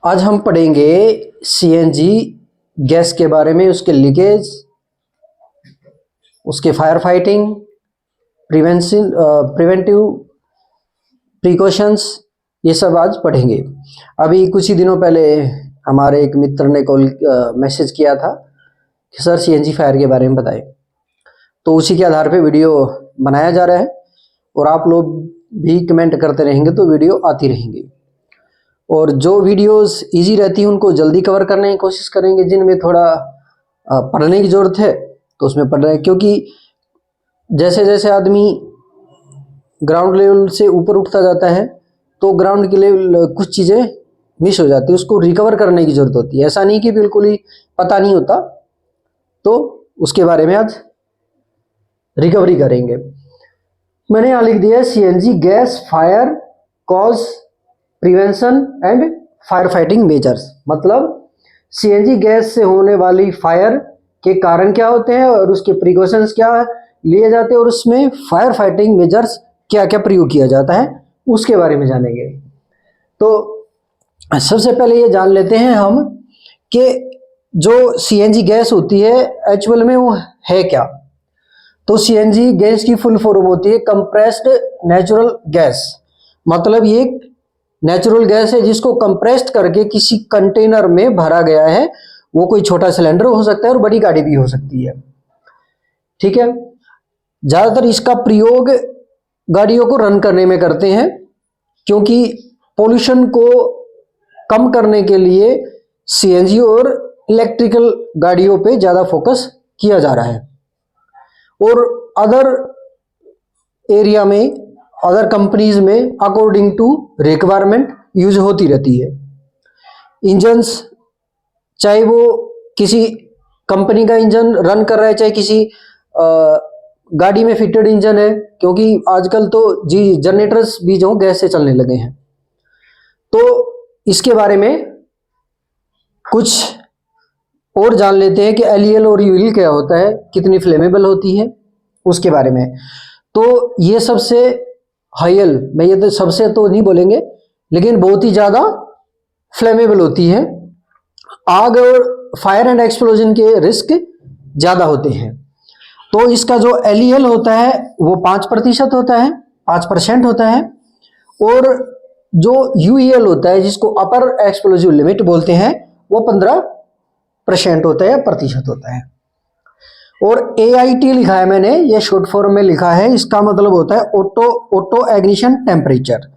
आज हम पढ़ेंगे सीएनजी गैस के बारे में, उसके लीकेज, उसके फायर फाइटिंग, प्रिवेंटिव प्रिकॉशंस, ये सब आज पढ़ेंगे। अभी कुछ ही दिनों पहले हमारे एक मित्र ने मैसेज किया था कि सर सीएनजी फायर के बारे में बताएं, तो उसी के आधार पे वीडियो बनाया जा रहा है और आप लोग भी कमेंट करते रहेंगे तो वीडियो आती रहेंगी। और जो वीडियोस इजी रहती हैं उनको जल्दी कवर करने की कोशिश करेंगे, जिनमें थोड़ा पढ़ने की ज़रूरत है तो उसमें पढ़ रहे हैं, क्योंकि जैसे जैसे आदमी ग्राउंड लेवल से ऊपर उठता जाता है तो ग्राउंड के लेवल कुछ चीज़ें मिस हो जाती है, उसको रिकवर करने की ज़रूरत होती है। ऐसा नहीं कि बिल्कुल ही पता नहीं होता, तो उसके बारे में आज रिकवरी करेंगे। मैंने यहाँ लिख दिया CNG gas fire cause prevention and fire fighting measures. मतलब सीएनजी गैस से होने वाली फायर के कारण क्या होते हैं और उसके प्रिकॉशंस क्या लिए जाते हैं और उसमें फायर फाइटिंग मेजर्स क्या क्या प्रयोग किया जाता है, उसके बारे में जानेंगे। तो सबसे पहले ये जान लेते हैं हम कि जो सीएनजी गैस होती है एक्चुअल में वो है क्या। तो सीएनजी गैस की फुल फॉर्म होती है कंप्रेस्ड नेचुरल गैस। मतलब ये नेचुरल गैस है जिसको कंप्रेस्ड करके किसी कंटेनर में भरा गया है। वो कोई छोटा सिलेंडर हो सकता है और बड़ी गाड़ी भी हो सकती है, ठीक है। ज़्यादातर इसका प्रयोग गाड़ियों को रन करने में करते हैं, क्योंकि पोल्यूशन को कम करने के लिए सीएनजी और इलेक्ट्रिकल गाड़ियों पे ज़्यादा फोकस किया जा रहा है। और अदर एरिया में, अदर कंपनीज में अकॉर्डिंग टू रिक्वायरमेंट यूज होती रहती है। इंजन्स, चाहे वो किसी कंपनी का इंजन रन कर रहा है, चाहे किसी गाड़ी में फिटेड इंजन है, क्योंकि आजकल तो जी जनरेटर्स भी जो गैस से चलने लगे हैं। तो इसके बारे में कुछ और जान लेते हैं कि एलईएल और यूएल क्या होता है, कितनी फ्लेमेबल होती है, उसके बारे में। तो ये सबसे हाईएल, मैं ये तो सबसे तो नहीं बोलेंगे, लेकिन बहुत ही ज़्यादा फ्लेमेबल होती है। आग और फायर एंड एक्सप्लोजन के रिस्क ज़्यादा होते हैं। तो इसका जो एलईएल होता है वो 5% होता है, 5% होता है। और जो यूईएल होता है, जिसको अपर एक्सप्लोजिव लिमिट बोलते हैं, वो 15% होता है, प्रतिशत होता है। और AIT लिखा है मैंने, ये शॉर्ट फॉर्म में लिखा है। इसका मतलब होता है auto ignition temperature.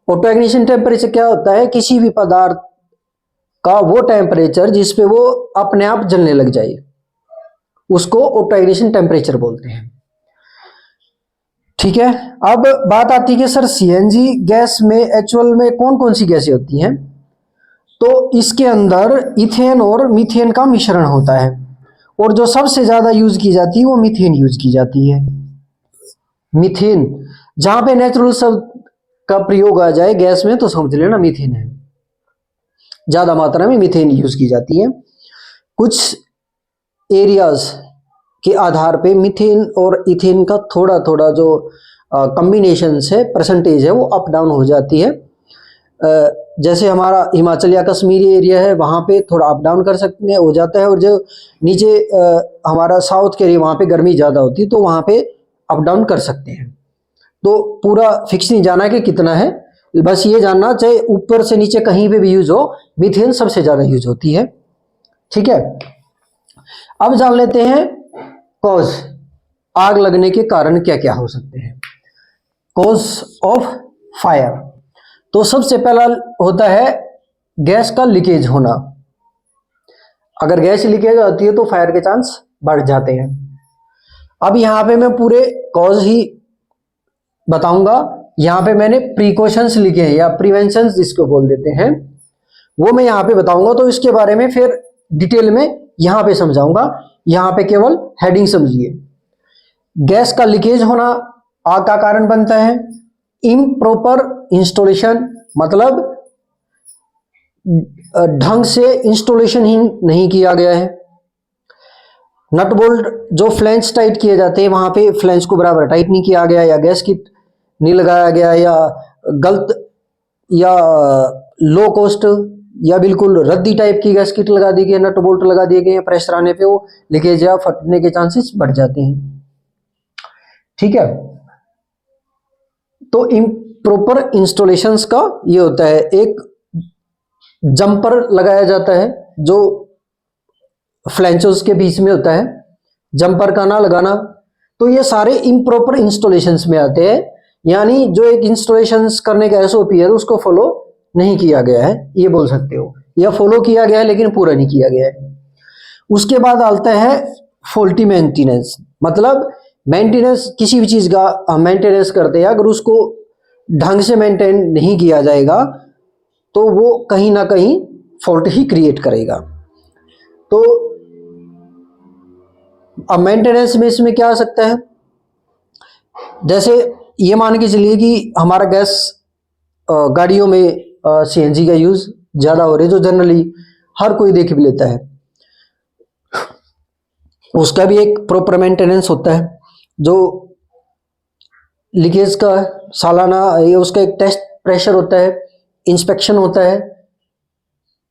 Auto ignition temperature क्या होता है? किसी भी पदार्थ का वो टेम्परेचर जिसपे वो अपने आप जलने लग जाए, उसको ऑटो एग्निशन टेम्परेचर बोलते हैं, ठीक है। अब बात आती है कि सर सीएनजी गैस में एक्चुअल में कौन कौन सी गैसें होती हैं। तो इसके अंदर इथेन और मीथेन का मिश्रण होता है, और जो सबसे ज्यादा यूज की जाती है वो मीथेन यूज की जाती है। मीथेन, जहां पे नेचुरल शब्द का प्रयोग आ जाए गैस में तो समझ लेना मीथेन है, ज्यादा मात्रा में मीथेन यूज की जाती है। कुछ एरियाज के आधार पे मीथेन और इथेन का थोड़ा थोड़ा जो कॉम्बिनेशन है, परसेंटेज है, वो अप डाउन हो जाती है। जैसे हमारा हिमाचल या कश्मीरी एरिया है, वहाँ पे थोड़ा अप डाउन कर सकते हैं, हो जाता है। और जो नीचे हमारा साउथ के एरिया, वहाँ पे गर्मी ज़्यादा होती है, तो वहाँ पे अप डाउन कर सकते हैं। तो पूरा फिक्स नहीं जाना कि कितना है, बस ये जानना चाहे ऊपर से नीचे कहीं पे भी यूज हो, मीथेन सबसे ज़्यादा यूज होती है, ठीक है। अब जान लेते हैं कॉज, आग लगने के कारण क्या क्या हो सकते हैं। कॉज ऑफ फायर, तो सबसे पहला होता है गैस का लीकेज होना। अगर गैस लीकेज होती है तो फायर के चांस बढ़ जाते हैं। अब यहाँ पे मैं पूरे कॉज ही बताऊंगा। यहाँ पे मैंने प्रिकॉशंस लिखे हैं या प्रिवेंशंस जिसको बोल देते हैं, वो मैं यहाँ पे बताऊंगा। तो इसके बारे में फिर डिटेल में यहाँ पे समझाऊंगा, यहाँ पे केवल हेडिंग समझिए। गैस का लीकेज होना आग का कारण बनता है। इम्प्रॉपर इंस्टॉलेशन, मतलब ढंग से इंस्टॉलेशन ही नहीं किया गया है। नट बोल्ट जो फ्लैंज टाइट किए जाते हैं, वहां पे फ्लैंज को बराबर टाइट नहीं किया गया, या गैस किट नहीं लगाया गया, या गलत या लो कॉस्ट या बिल्कुल रद्दी टाइप की गैस किट लगा दी गई, नट बोल्ट लगा दिए गए, प्रेशर आने पे वो लीकेज या फटने के चांसेस बढ़ जाते हैं। ठीक है, तो प्रॉपर इंस्टॉलेशंस का ये होता है, एक जंपर लगाया जाता है जो फ्लैंचोस के बीच में होता है, जंपर का ना लगाना, तो ये सारे इम्प्रॉपर इंस्टॉलेशंस में आते हैं, यानी जो एक इंस्टॉलेशंस करने का एसओपी है उसको फॉलो नहीं किया गया है, ये बोल सकते हो, या फॉलो किया गया है लेकिन पूरा नहीं किया गया है। उसके बाद आता है फॉल्टी मेंटेनेंस, मतलब मेंटेनेंस, किसी भी चीज का मेंटेनेंस करते हैं अगर उसको ढंग से मेंटेन नहीं किया जाएगा तो वो कहीं ना कहीं फॉल्ट ही क्रिएट करेगा। तो अब मेंटेनेंस में इसमें क्या आ सकता है, जैसे ये मान के चलिए कि हमारा गैस गाड़ियों में सीएनजी का यूज ज्यादा हो रहा है, जो जनरली हर कोई देख भी लेता है, उसका भी एक प्रॉपर मेंटेनेंस होता है, जो लीकेज का सालाना ये उसका एक टेस्ट प्रेशर होता है, इंस्पेक्शन होता है,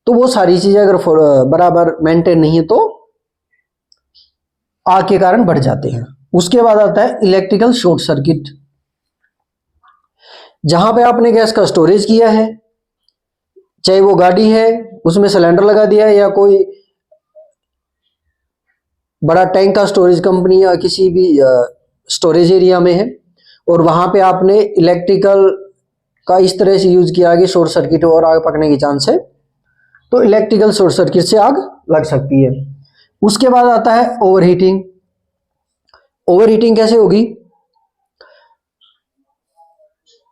तो वो सारी चीजें अगर बराबर मेंटेन नहीं है तो आग के कारण बढ़ जाते हैं। उसके बाद आता है इलेक्ट्रिकल शॉर्ट सर्किट, जहां पे आपने गैस का स्टोरेज किया है, चाहे वो गाड़ी है उसमें सिलेंडर लगा दिया है या कोई बड़ा टैंक का स्टोरेज कंपनी या किसी भी स्टोरेज एरिया में है, और वहां पे आपने इलेक्ट्रिकल का इस तरह से यूज किया कि शॉर्ट सर्किट और आग पकने की चांस है, तो इलेक्ट्रिकल शॉर्ट सर्किट से आग लग सकती है। उसके बाद आता है ओवरहीटिंग। ओवरहीटिंग कैसे होगी,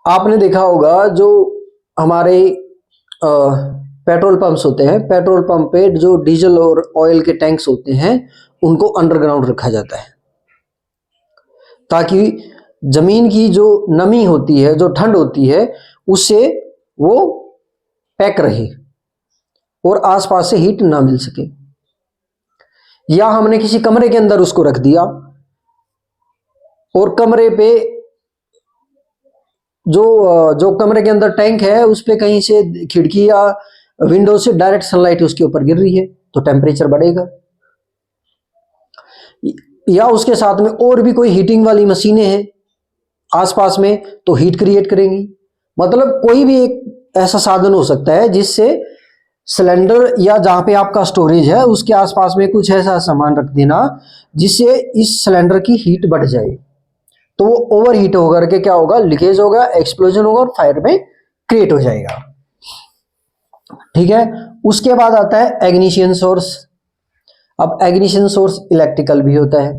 आपने देखा होगा जो हमारे पेट्रोल पंप्स होते हैं, पेट्रोल पंप पे जो डीजल और ऑयल के टैंक्स होते हैं उनको अंडरग्राउंड रखा जाता है, ताकि जमीन की जो नमी होती है, जो ठंड होती है, उससे वो पैक रहे और आसपास से हीट ना मिल सके। या हमने किसी कमरे के अंदर उसको रख दिया और कमरे पे जो कमरे के अंदर टैंक है उस पे कहीं से खिड़की या विंडो से डायरेक्ट सनलाइट उसके ऊपर गिर रही है तो टेम्परेचर बढ़ेगा। या उसके साथ में और भी कोई हीटिंग वाली मशीनें हैं आसपास में तो हीट क्रिएट करेंगी। मतलब कोई भी एक ऐसा साधन हो सकता है जिससे सिलेंडर या जहां पे आपका स्टोरेज है उसके आसपास में कुछ ऐसा सामान रख देना जिससे इस सिलेंडर की हीट बढ़ जाए, तो वो ओवर हीट होकर के क्या होगा, लीकेज होगा, एक्सप्लोजन होगा और फायर में क्रिएट हो जाएगा। ठीक है, उसके बाद आता है एग्निशन सोर्स। अब एग्निशन सोर्स इलेक्ट्रिकल भी होता है,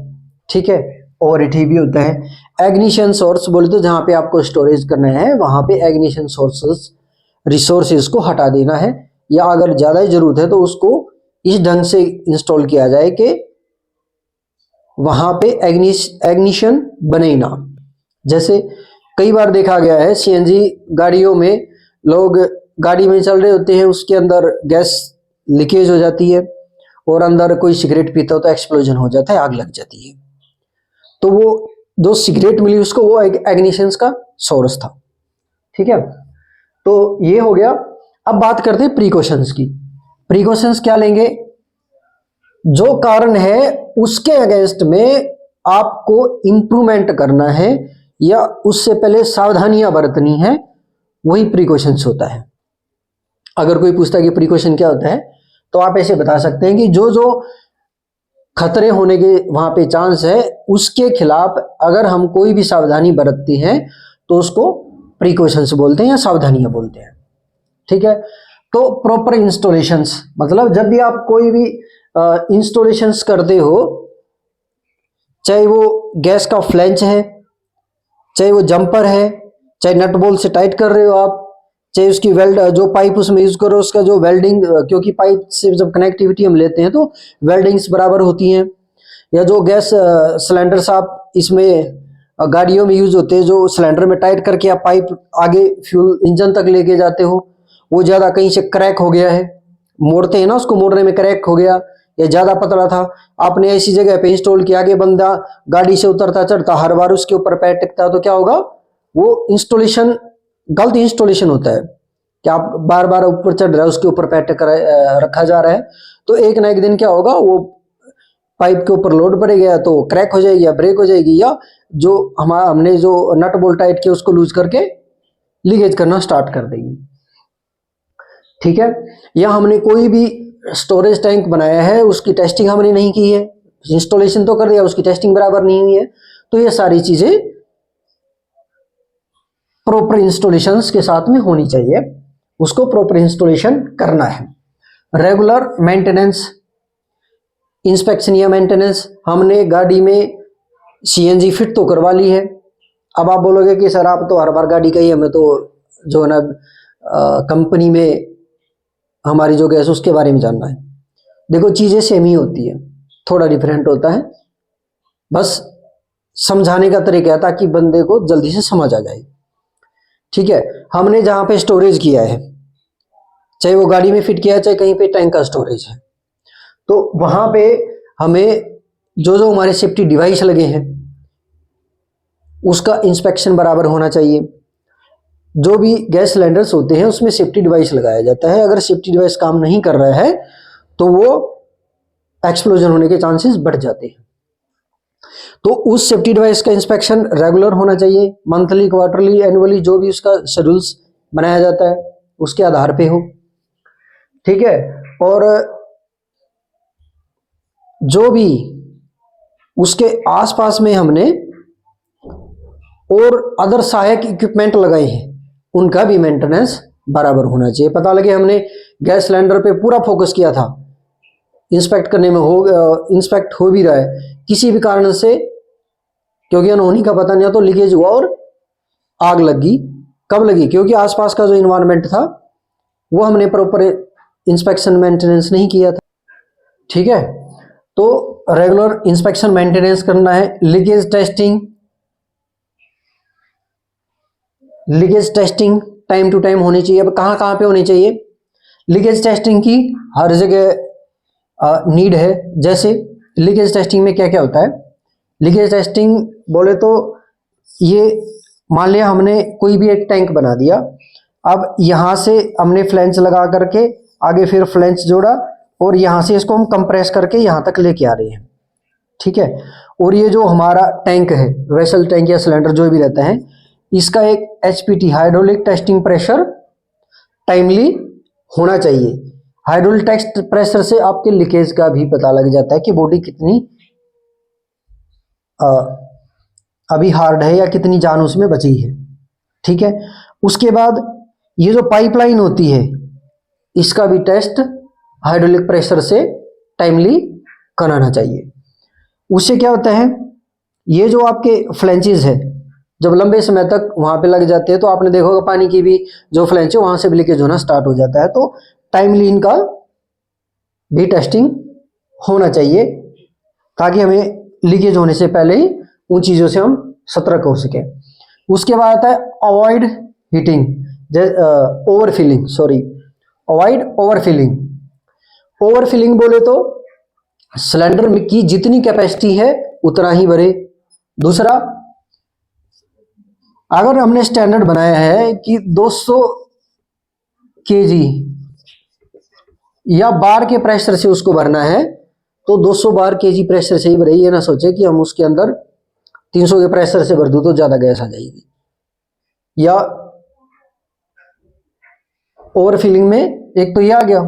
ठीक है, और हीट भी होता है। एग्निशन सोर्स बोले तो जहां पे आपको स्टोरेज करना है वहां पे एग्निशन सोर्सेस रिसोर्सेज को हटा देना है, या अगर ज्यादा ही जरूरत है तो उसको इस ढंग से इंस्टॉल किया जाए कि वहां पे एग्निशन बने ही ना। जैसे कई बार देखा गया है सीएनजी गाड़ियों में, लोग गाड़ी में चल रहे होते हैं, उसके अंदर गैस लीकेज हो जाती है और अंदर कोई सिगरेट पीता हो तो एक्सप्लोजन हो जाता है, आग लग जाती है। तो वो जो सिगरेट मिली उसको वो एग्निशन का सोर्स था। ठीक है, तो ये हो गया। अब बात करते हैं प्रिकॉशंस की। प्रिकॉशंस क्या लेंगे, जो कारण है उसके अगेंस्ट में आपको इंप्रूवमेंट करना है या उससे पहले सावधानियां बरतनी है, वही प्रिकॉशंस होता है। अगर कोई पूछता है कि प्रिकॉशन क्या होता है तो आप ऐसे बता सकते हैं कि जो जो खतरे होने के वहां पे चांस है उसके खिलाफ अगर हम कोई भी सावधानी बरतते हैं तो उसको प्रिकॉशंस बोलते हैं या सावधानियां बोलते हैं। ठीक है, तो प्रॉपर इंस्टॉलेशंस, मतलब जब भी आप कोई भी इंस्टॉलेशंस करते हो, चाहे वो गैस का फ्लैंच है, चाहे वो जंपर है, चाहे नट बोल्ट से टाइट कर रहे हो आप, चाहे उसकी वेल्ड जो पाइप उसमें यूज करो उसका जो वेल्डिंग, क्योंकि पाइप से जब कनेक्टिविटी हम लेते हैं तो वेल्डिंग्स बराबर होती हैं, या जो गैस सिलेंडर्स आप इसमें गाड़ियों में यूज होते हैं जो सिलेंडर में टाइट करके आप पाइप आगे फ्यूल इंजन तक लेके जाते हो, वो ज्यादा कहीं से क्रैक हो गया है, मोड़ते हैं ना उसको, मोड़ने में क्रैक हो गया या ज्यादा पतला था, आपने ऐसी जगह पे इंस्टॉल किया कि बंदा गाड़ी से उतरता चढ़ता हर बार उसके ऊपर पैर टिकता, तो क्या होगा, वो इंस्टॉलेशन गलत इंस्टॉलेशन होता है। कि आप बार बार ऊपर चढ़ रहे हो, उसके ऊपर पैर रखा जा रहा है, तो एक ना एक दिन क्या होगा, वो पाइप के ऊपर लोड पड़ेगा तो क्रैक हो जाएगी या ब्रेक हो जाएगी, या जो हमने जो नट बोल्ट टाइट किया उसको लूज करके लीकेज करना स्टार्ट कर देगी। ठीक है, या हमने कोई भी स्टोरेज टैंक बनाया है, उसकी टेस्टिंग हमने नहीं की है, इंस्टॉलेशन तो कर दिया, उसकी टेस्टिंग बराबर नहीं हुई है, तो ये सारी चीजें प्रॉपर इंस्टॉलेशंस के साथ में होनी चाहिए, उसको प्रॉपर इंस्टॉलेशन करना है। रेगुलर मेंटेनेंस, इंस्पेक्शन या मेंटेनेंस, हमने गाड़ी में सीएनजी फिट तो करवा ली है। अब आप बोलोगे कि सर आप तो हर बार गाड़ी का ही, हमें तो जो है ना कंपनी में हमारी जो गैस उसके बारे में जानना है। देखो चीजें सेम ही होती है, थोड़ा डिफरेंट होता है, बस समझाने का तरीका है ताकि बंदे को जल्दी से समझ आ जाए। ठीक है, हमने जहां पे स्टोरेज किया है, चाहे वो गाड़ी में फिट किया है चाहे कहीं पे टैंक का स्टोरेज है, तो वहां पे हमें जो जो हमारे सेफ्टी डिवाइस लगे हैं उसका इंस्पेक्शन बराबर होना चाहिए। जो भी गैस सिलेंडर्स होते हैं उसमें सेफ्टी डिवाइस लगाया जाता है, अगर सेफ्टी डिवाइस काम नहीं कर रहा है तो वो एक्सप्लोजन होने के चांसेस बढ़ जाते हैं। तो उस सेफ्टी डिवाइस का इंस्पेक्शन रेगुलर होना चाहिए, मंथली, क्वार्टरली, एनुअली, जो भी उसका शेड्यूल्स बनाया जाता है उसके आधार पे हो। ठीक है, और जो भी उसके आसपास में हमने और अदर सहायक इक्विपमेंट लगाए हैं उनका भी मेंटेनेंस बराबर होना चाहिए। पता लगे हमने गैस सिलेंडर पे पूरा फोकस किया था, इंस्पेक्ट करने में इंस्पेक्ट हो भी रहा है, किसी भी कारण से क्योंकि अनहोनी का पता नहीं तो लीकेज हुआ और आग लगी। कब लगी? क्योंकि आसपास का जो इन्वायरमेंट था वो हमने प्रॉपर इंस्पेक्शन मेंटेनेंस नहीं किया था। ठीक है, तो रेगुलर इंस्पेक्शन मेंटेनेंस करना है। Leakage testing time to time होनी चाहिए। अब कहाँ कहाँ पे होनी चाहिए? लीकेज टेस्टिंग की हर जगह नीड है। जैसे लीकेज टेस्टिंग में क्या क्या होता है? लीकेज टेस्टिंग बोले तो ये मान लिया हमने कोई भी एक टैंक बना दिया, अब यहाँ से हमने फ्लैंच लगा करके आगे फिर फ्लैंच जोड़ा और यहाँ से इसको हम कंप्रेस करके यहाँ तक लेके आ रहे हैं। ठीक है, और ये जो हमारा टैंक है, वेसल टैंक या सिलेंडर जो भी रहता है, इसका एक HPT hydraulic testing pressure timely होना चाहिए। हाइड्रोलिक टेस्ट प्रेशर से आपके लीकेज का भी पता लग जाता है कि बॉडी कितनी अभी हार्ड है या कितनी जान उसमें बची है। ठीक है, उसके बाद ये जो पाइपलाइन होती है इसका भी टेस्ट हाइड्रोलिक प्रेशर से टाइमली कराना चाहिए। उससे क्या होता है, ये जो आपके फ्लैंचेस है जब लंबे समय तक वहां पे लग जाते हैं तो आपने देखा होगा पानी की भी जो फ्लैंच है वहां से भी लीकेज होना स्टार्ट हो जाता है। तो टाइमली इनका भी टेस्टिंग होना चाहिए ताकि हमें लीकेज होने से पहले ही उन चीजों से हम सतर्क हो सके। उसके बाद आता है avoid heating, overfilling, avoid overfilling. Overfilling बोले तो सिलेंडर की जितनी कैपेसिटी है उतना ही भरे। दूसरा, अगर हमने स्टैंडर्ड बनाया है कि 200 केजी या बार के प्रेशर से उसको भरना है तो 200 बार केजी प्रेशर से ही भरे। ये ना सोचे कि हम उसके अंदर 300 के प्रेशर से भर दूं तो ज्यादा गैस आ जाएगी, या ओवरफिलिंग में एक तो ये आ गया,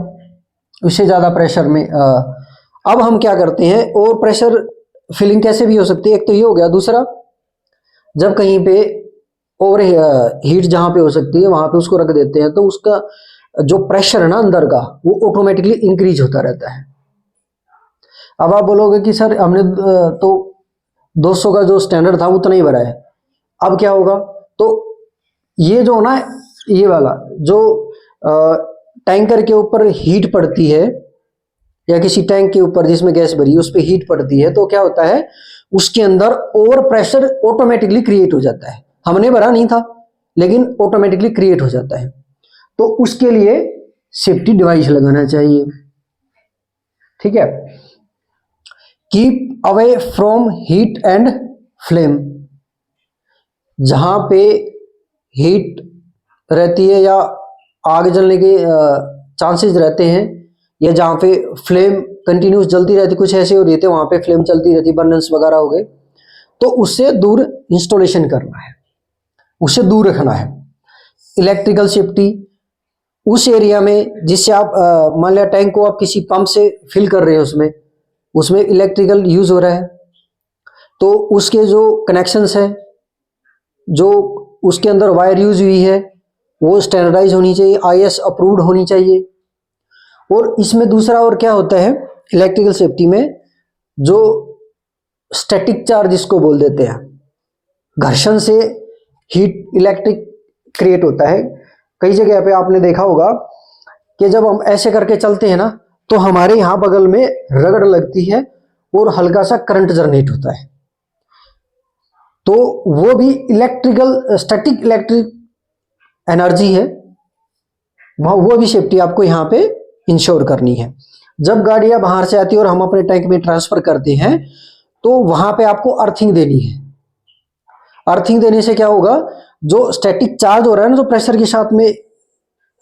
उससे ज्यादा प्रेशर में अब हम क्या करते हैं, ओवर प्रेशर फिलिंग कैसे भी हो सकती है, एक तो ये हो गया। दूसरा, जब कहीं पे ओवर हीट जहां पे हो सकती है वहां पे उसको रख देते हैं तो उसका जो प्रेशर है ना अंदर का वो ऑटोमेटिकली इंक्रीज होता रहता है। अब आप बोलोगे कि सर हमने तो 200 का जो स्टैंडर्ड था उतना ही भरा है, अब क्या होगा? तो ये जो ना, ये वाला जो टैंकर के ऊपर हीट पड़ती है या किसी टैंक के ऊपर जिसमें गैस भरी है उस पर हीट पड़ती है तो क्या होता है, उसके अंदर ओवर प्रेशर ऑटोमेटिकली क्रिएट हो जाता है। हमने भरा नहीं था लेकिन ऑटोमेटिकली क्रिएट हो जाता है। तो उसके लिए सेफ्टी डिवाइस लगाना चाहिए। ठीक है, keep away from heat and flame. जहां पे हीट रहती है या आग जलने के चांसेस रहते हैं, या जहाँ पे फ्लेम कंटिन्यूस जलती रहती, कुछ ऐसे हो रही थे वहाँ पे फ्लेम चलती रहती, बर्नर्स वगैरह हो गए, तो उससे दूर इंस्टॉलेशन करना है, उससे दूर रखना है। इलेक्ट्रिकल सेफ्टी, उस एरिया में जिससे आप मान लिया टैंक को आप किसी पंप से फिल कर रहे हो, उसमें इलेक्ट्रिकल यूज हो रहा है, तो उसके जो कनेक्शंस हैं, जो उसके अंदर वायर यूज हुई है, वो स्टैंडर्डाइज होनी चाहिए, IS अप्रूव्ड होनी चाहिए। और इसमें दूसरा और क्या होता है इलेक्ट्रिकल सेफ्टी में, जो स्टैटिक चार्ज इसको बोल देते हैं, घर्षण से हीट इलेक्ट्रिक क्रिएट होता है। कई जगह पे आपने देखा होगा कि जब हम ऐसे करके चलते हैं ना, तो हमारे यहाँ बगल में रगड़ लगती है और हल्का सा करंट जनरेट होता है, तो वो भी इलेक्ट्रिकल स्टैटिक इलेक्ट्रिक एनर्जी है, वो भी सेफ्टी आपको यहाँ पे इंश्योर करनी है। जब गाड़ियां बाहर से आती है और हम अपने टैंक में ट्रांसफर करते हैं, तो वहां पे आपको अर्थिंग देनी है। अर्थिंग देने से क्या होगा, जो स्टैटिक चार्ज हो रहा है ना, जो प्रेशर के साथ में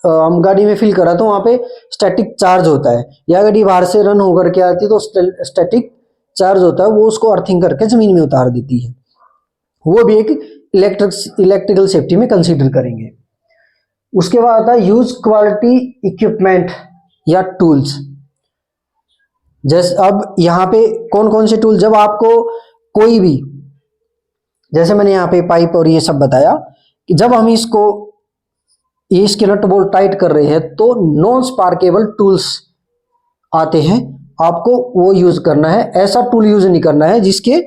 हम गाड़ी में फिल करा, तो वहां पे स्टैटिक चार्ज होता है, या गाड़ी बाहर से रन होकर के आती है तो स्टैटिक चार्ज होता है, वो उसको अर्थिंग करके जमीन में उतार देती है। वो भी एक इलेक्ट्रिकल सेफ्टी में कंसीडर करेंगे। उसके बाद आता है यूज क्वालिटी इक्विपमेंट या टूल्स। जैसे अब यहाँ पे कौन कौन से टूल, जब आपको कोई भी, जैसे मैंने यहाँ पे पाइप और ये सब बताया, कि जब हम इसके नट बोल्ट टाइट कर रहे हैं, तो नॉन स्पार्केबल टूल्स आते हैं, आपको वो यूज करना है। ऐसा टूल यूज नहीं करना है जिसके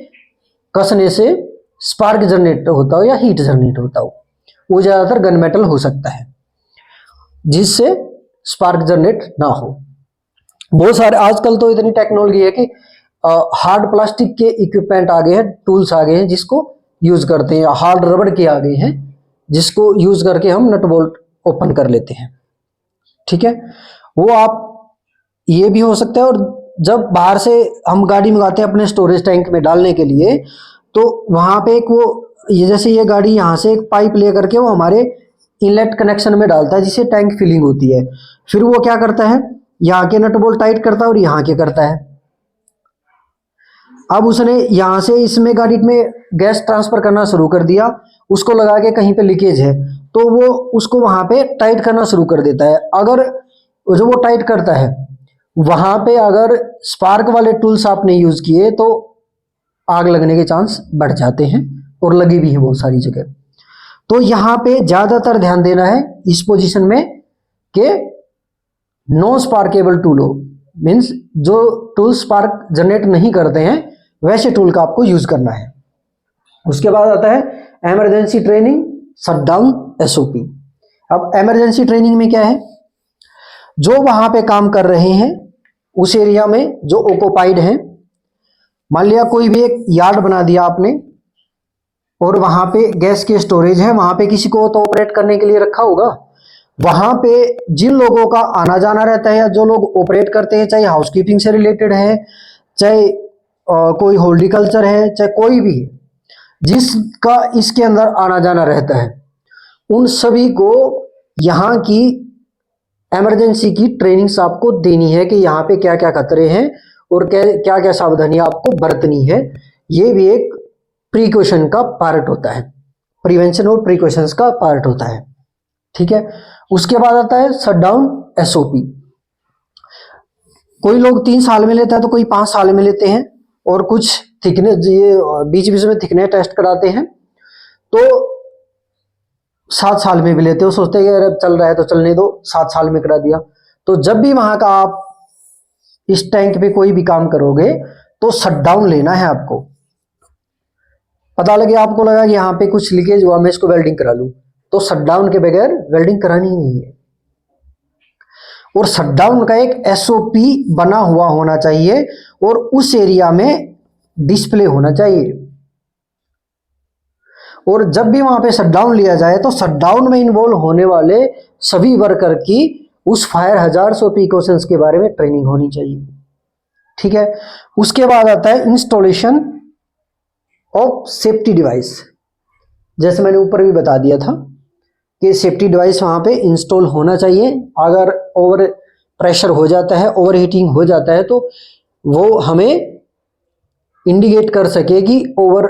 कसने से स्पार्क जनरेट होता हो या हीट जनरेट होता हो। वो ज्यादातर गन मेटल हो सकता है जिससे स्पार्क जनरेट ना हो। बहुत सारे आजकल तो इतनी टेक्नोलॉजी है कि हार्ड प्लास्टिक के इक्विपमेंट आ गए हैं, टूल्स आ गए हैं जिसको यूज करते हैं, हार्ड रबड़ के आ गए हैं जिसको यूज करके हम नट बोल्ट ओपन कर लेते हैं। ठीक है, वो आप ये भी हो सकता है। और जब बाहर से हम गाड़ी मंगाते हैं अपने स्टोरेज टैंक में डालने के लिए, तो वहां पे एक ये जैसे ये गाड़ी यहाँ से एक पाइप ले करके वो हमारे इनलेट कनेक्शन में डालता है जिससे टैंक फिलिंग होती है। फिर वो क्या करता है, यहाँ के नट बोल्ट टाइट करता है और यहाँ के करता है। अब उसने यहाँ से इसमें गाड़ी में गैस ट्रांसफर करना शुरू कर दिया, उसको लगा के कहीं पे लीकेज है, तो वो उसको वहां पे टाइट करना शुरू कर देता है। अगर जो वो टाइट करता है वहां पे अगर स्पार्क वाले टूल्स आपने यूज किए तो आग लगने के चांस बढ़ जाते हैं, और लगी भी है बहुत सारी जगह। तो यहाँ पे ज्यादातर ध्यान देना है इस पोजीशन में कि नो स्पार्केबल टूल हो, मीन्स जो टूल स्पार्क जनरेट नहीं करते हैं वैसे टूल का आपको यूज करना है। उसके बाद आता है इमरजेंसी ट्रेनिंग, शटडाउन, SOP। अब इमरजेंसी ट्रेनिंग में क्या है, जो वहां पे काम कर रहे हैं उस एरिया में जो ऑक्युपाइड है, मान लिया कोई भी एक यार्ड बना दिया आपने और वहां पे गैस की स्टोरेज है, वहां पे किसी को तो ऑपरेट करने के लिए रखा होगा। वहां पे जिन लोगों का आना जाना रहता है या जो लोग ऑपरेट करते हैं, चाहे हाउसकीपिंग से रिलेटेड है, चाहे कोई हॉर्टिकल्चर है, चाहे कोई भी है जिसका इसके अंदर आना जाना रहता है, उन सभी को यहाँ की इमरजेंसी की ट्रेनिंग्स आपको देनी है कि यहाँ पे क्या क्या खतरे हैं और क्या क्या सावधानियां आपको बरतनी है। ये भी एक प्रिकॉशन का पार्ट होता है, प्रिवेंशन और प्रिकॉशंस का पार्ट होता है। ठीक है, उसके बाद आता है शटडाउन, SOP। कोई लोग 3 साल में लेता है तो कोई 5 साल में लेते हैं, और कुछ थिकनेस ये बीच बीच में थिकनेस टेस्ट कराते हैं तो 7 साल में भी लेते हो। सोचते हैं अगर चल रहा है तो चलने दो, 7 साल में करा दिया। तो जब भी वहां का आप इस टैंक पे कोई भी काम करोगे तो शटडाउन लेना है आपको। पता लगे आपको लगा कि यहाँ पे कुछ लीकेज हुआ, मैं इसको वेल्डिंग करा लूं, तो शटडाउन के बगैर वेल्डिंग करानी ही नहीं है। और शटडाउन का एक SOP बना हुआ होना चाहिए और उस एरिया में डिस्प्ले होना चाहिए। और जब भी वहां पे शटडाउन लिया जाए तो शटडाउन में इन्वॉल्व होने वाले सभी वर्कर की उस फायर हजार्ड्स और प्रिकॉशंस के बारे में ट्रेनिंग होनी चाहिए। ठीक है, उसके बाद आता है इंस्टॉलेशन ऑफ सेफ्टी डिवाइस। जैसे मैंने ऊपर भी बता दिया था कि सेफ्टी डिवाइस वहाँ पे इंस्टॉल होना चाहिए। अगर ओवर प्रेशर हो जाता है, ओवर हीटिंग हो जाता है, तो वो हमें इंडिकेट कर सके कि ओवर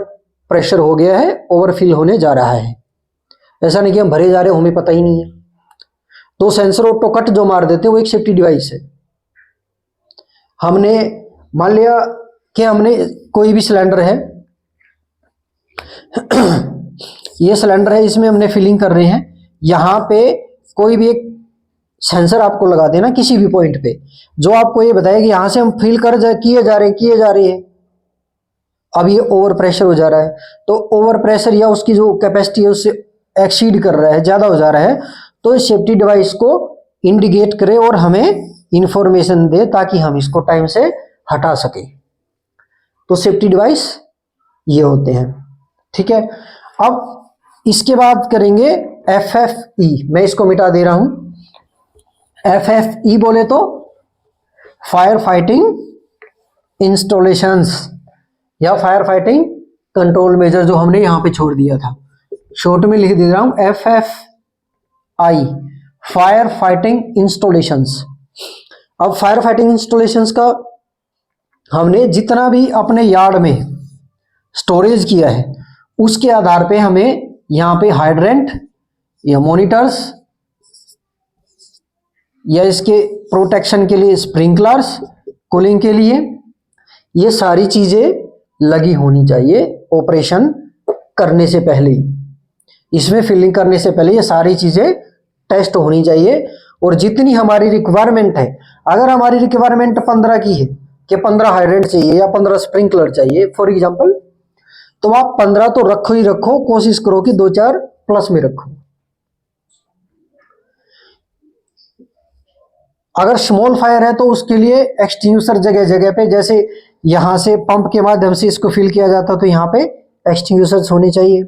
प्रेशर हो गया है, ओवरफिल होने जा रहा है। ऐसा नहीं कि हम भरे जा रहे हैं, हमें पता ही नहीं है। तो सेंसर ऑटो कट जो मार देते हैं वो एक सेफ्टी डिवाइस है। हमने मान लिया कि हमने कोई भी सिलेंडर है, ये सिलेंडर है, इसमें हमने फिलिंग कर रहे हैं। यहाँ पे कोई भी एक सेंसर आपको लगा देना किसी भी पॉइंट पे, जो आपको ये बताए कि यहाँ से हम फिल किए जा रहे हैं। अब ये ओवर प्रेशर हो जा रहा है, तो ओवर प्रेशर या उसकी जो कैपेसिटी है उससे एक्सीड कर रहा है, ज़्यादा हो जा रहा है, तो इस सेफ्टी डिवाइस को इंडिकेट करे और हमें इंफॉर्मेशन दे ताकि हम इसको टाइम से हटा सके। तो सेफ्टी डिवाइस ये होते हैं। ठीक है, अब इसके बाद करेंगे FFE। मैं इसको मिटा दे रहा हूं। FFE बोले तो फायर फाइटिंग इंस्टॉलेशंस या फायर फाइटिंग कंट्रोल मेजर, जो हमने यहां पे छोड़ दिया था। शॉर्ट में लिख दे रहा हूं FFI, फायर फाइटिंग इंस्टॉलेशंस। अब फायर फाइटिंग इंस्टॉलेशंस का हमने जितना भी अपने यार्ड में स्टोरेज किया है उसके आधार पे हमें यहाँ पे हाइड्रेंट या मॉनिटर्स या इसके प्रोटेक्शन के लिए स्प्रिंकलर्स, कूलिंग के लिए, ये सारी चीज़ें लगी होनी चाहिए ऑपरेशन करने से पहले ही। इसमें फिलिंग करने से पहले ये सारी चीज़ें टेस्ट होनी चाहिए। और जितनी हमारी रिक्वायरमेंट है, अगर हमारी रिक्वायरमेंट 15 की है कि 15 हाइड्रेंट चाहिए या 15 स्प्रिंकलर चाहिए फॉर एग्जांपल, तो आप 15 तो रखो ही रखो, कोशिश करो कि 2-4 प्लस में रखो। अगर स्मॉल फायर है तो उसके लिए एक्सटिंग्विशर जगह जगह पे, जैसे यहां से पंप के माध्यम से इसको फिल किया जाता है, तो यहाँ पे एक्सटिंग्विशर्स होने चाहिए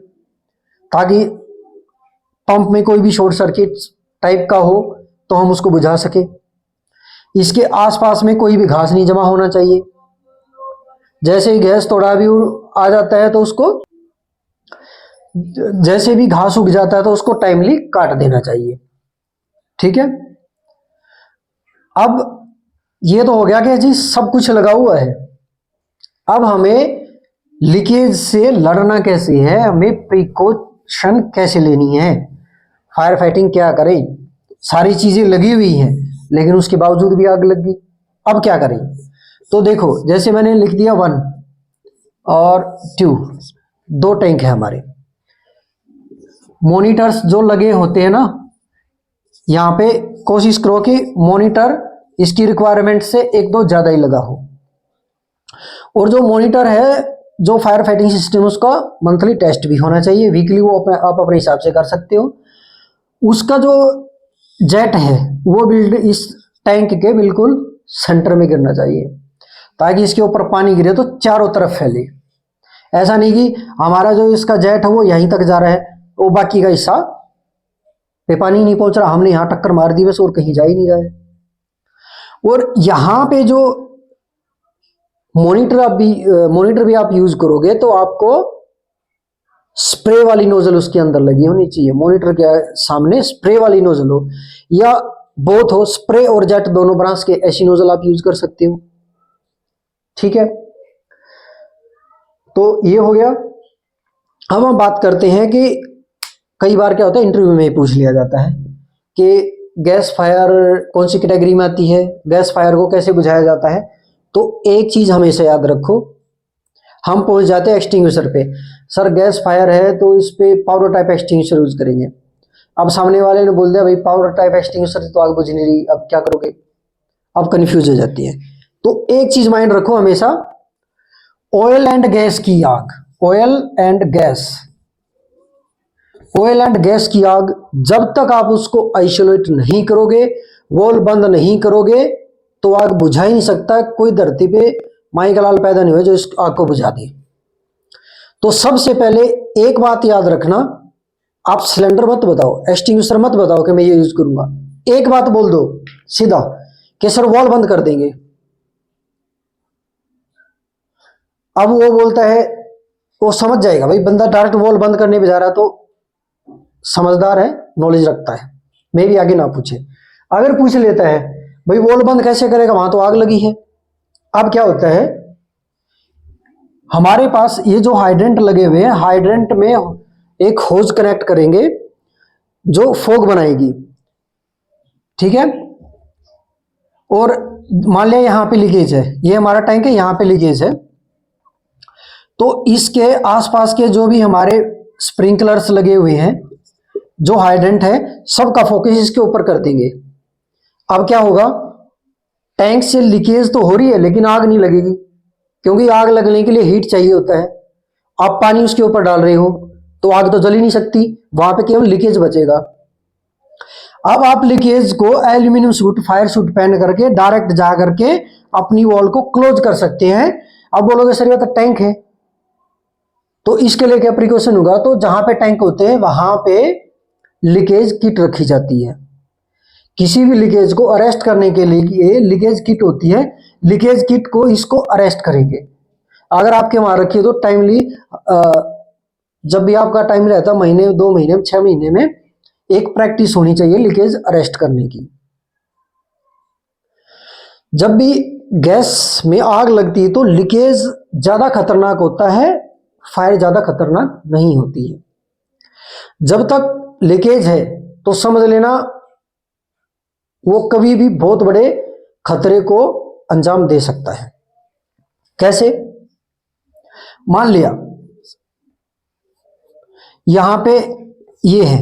ताकि पंप में कोई भी शॉर्ट सर्किट टाइप का हो तो हम उसको बुझा सके। इसके आसपास में कोई भी घास नहीं जमा होना चाहिए। जैसे ही गैस थोड़ा भी आ जाता है तो उसको, जैसे भी घास उग जाता है तो उसको टाइमली काट देना चाहिए। ठीक है, अब ये तो हो गया कि जी सब कुछ लगा हुआ है। अब हमें लीकेज से लड़ना कैसे है, हमें प्रिकॉशन कैसे लेनी है, फायर फाइटिंग क्या करें। सारी चीजें लगी हुई हैं लेकिन उसके बावजूद भी आग लग गई, अब क्या करें। तो देखो, जैसे मैंने लिख दिया 1 और 2, 2 टैंक है हमारे। मॉनिटर्स जो लगे होते हैं ना, यहाँ पे कोशिश करो कि मॉनिटर इसकी रिक्वायरमेंट से 1-2 ज़्यादा ही लगा हो। और जो मॉनिटर है, जो फायर फाइटिंग सिस्टम, उसका मंथली टेस्ट भी होना चाहिए, वीकली वो आप अपने हिसाब से कर सकते हो। उसका जो जेट है वो बिल्ड इस टैंक के बिल्कुल सेंटर में गिरना चाहिए ताकि इसके ऊपर पानी गिरे तो चारों तरफ फैले। ऐसा नहीं कि हमारा जो इसका जेट है वो यहीं तक जा रहा है, वो बाकी का हिस्सा पे पानी नहीं पहुंच रहा, हमने यहां टक्कर मार दी बस और कहीं जा ही नहीं रहा है। और यहां पे जो मॉनिटर भी आप यूज करोगे तो आपको स्प्रे वाली नोजल उसके अंदर लगी होनी चाहिए। मॉनिटर के सामने स्प्रे वाली नोजल हो या बोथ हो, स्प्रे और जेट दोनों ब्रांच के, ऐसी नोजल आप यूज कर सकते हो। ठीक है, तो ये हो गया। अब हम बात करते हैं कि कई बार क्या होता है, इंटरव्यू में पूछ लिया जाता है कि गैस फायर कौन सी कैटेगरी में आती है, गैस फायर को कैसे बुझाया जाता है। तो एक चीज हमेशा याद रखो, हम पहुंच जाते हैं एक्सटिंग्विशर पे, सर गैस फायर है तो इस पे पाउडर टाइप एक्सटिंग्विशर यूज करेंगे। अब सामने वाले ने बोल दिया भाई पाउडर टाइप एक्सटिंग्विशर से तो आग बुझ नहीं रही, अब क्या करोगे, अब कंफ्यूज हो जाती है। तो एक चीज माइंड रखो हमेशा, ऑयल एंड गैस की आग, ऑयल एंड गैस की आग जब तक आप उसको आइसोलेट नहीं करोगे, वॉल बंद नहीं करोगे, तो आग बुझा ही नहीं सकता। कोई धरती पे माई का लाल पैदा नहीं हुआ जो इस आग को बुझा दे। तो सबसे पहले एक बात याद रखना, आप सिलेंडर मत बताओ, एक्सटिंग्विशर मत बताओ कि मैं ये यूज करूंगा। एक बात बोल दो सीधा कि सर वॉल बंद कर देंगे। अब वो बोलता है, वो समझ जाएगा भाई बंदा डायरेक्ट वॉल बंद करने पे जा रहा है तो समझदार है, नॉलेज रखता है, मैं भी आगे ना पूछे। अगर पूछ लेता है भाई वॉल बंद कैसे करेगा, वहां तो आग लगी है। अब क्या होता है, हमारे पास ये जो हाइड्रेंट लगे हुए हैं, हाइड्रेंट में एक होज कनेक्ट करेंगे जो फोग बनाएगी, ठीक है। और मान लिया यहां पे लीकेज है, ये हमारा टैंक है, यहां पे लीकेज है, तो इसके आसपास के जो भी हमारे स्प्रिंकलर्स लगे हुए हैं, जो हाइड्रेंट है, सबका फोकस इसके ऊपर कर देंगे। अब क्या होगा, टैंक से लीकेज तो हो रही है लेकिन आग नहीं लगेगी, क्योंकि आग लगने के लिए हीट चाहिए होता है। आप पानी उसके ऊपर डाल रहे हो तो आग तो जल ही नहीं सकती, वहां पे केवल लीकेज बचेगा। अब आप लीकेज को एल्यूमिनियम सूट, फायर सूट पहन करके डायरेक्ट जा करके अपनी वॉल को क्लोज कर सकते हैं। अब बोलोगे सर ये तो टैंक है, तो इसके लिए क्या प्रिकॉशन होगा, तो जहां पे टैंक होते हैं वहां पे लीकेज किट रखी जाती है। किसी भी लीकेज को अरेस्ट करने के लिए लीकेज किट होती है, लीकेज किट को इसको अरेस्ट करेंगे। अगर आपके वहां रखी है तो टाइमली, जब भी आपका टाइम रहता है, महीने 2 महीने में 6 महीने में एक प्रैक्टिस होनी चाहिए लीकेज अरेस्ट करने की। जब भी गैस में आग लगती है तो लीकेज ज्यादा खतरनाक होता है, फायर ज्यादा खतरनाक नहीं होती है। जब तक लीकेज है तो समझ लेना वो कभी भी बहुत बड़े खतरे को अंजाम दे सकता है। कैसे, मान लिया यहां पे ये है,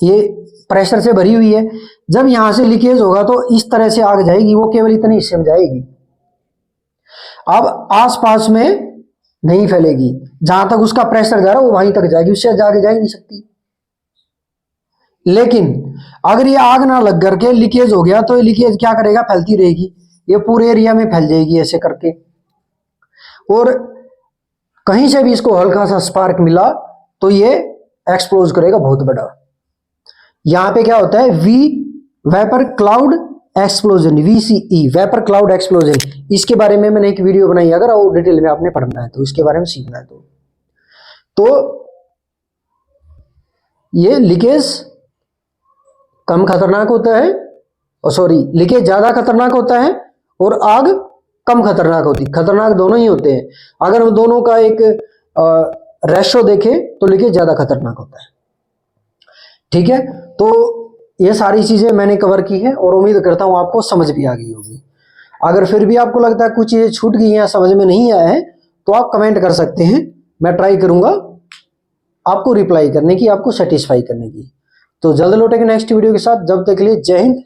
ये प्रेशर से भरी हुई है, जब यहां से लीकेज होगा तो इस तरह से आग जाएगी, वो केवल इतने हिस्से में जाएगी। अब आसपास में नहीं फैलेगी, जहां तक उसका प्रेशर जा रहा है वो वहीं तक जाएगी, उससे आगे जा ही नहीं सकती। लेकिन अगर ये आग ना लग करके लीकेज हो गया तो ये लीकेज क्या करेगा, फैलती रहेगी, ये पूरे एरिया में फैल जाएगी ऐसे करके। और कहीं से भी इसको हल्का सा स्पार्क मिला तो ये एक्सप्लोज करेगा बहुत बड़ा। यहां पे क्या होता है, V vapour cloud explosion, VCE vapour cloud explosion, इसके बारे में मैंने एक वीडियो बनाई, अगर वो डिटेल में आपने पढ़ना है तो, इसके बारे में सीखना है तो ये लीकेज कम खतरनाक होता है, और सॉरी लीकेज ज्यादा खतरनाक होता है और आग कम खतरनाक होती है। खतरनाक दोनों ही होते हैं, अगर हम दोनों का एक रेशो देखें तो लीकेज ज्यादा खतरनाक होता है, ठीक है। तो ये सारी चीजें मैंने कवर की है और उम्मीद करता हूं आपको समझ भी आ गई होगी। अगर फिर भी आपको लगता है कुछ चीजें छूट गई हैं, समझ में नहीं आया है, तो आप कमेंट कर सकते हैं, मैं ट्राई करूंगा आपको रिप्लाई करने की, आपको सेटिस्फाई करने की। तो जल्द लौटेंगे नेक्स्ट वीडियो के साथ, जब तक के लिए जय हिंद।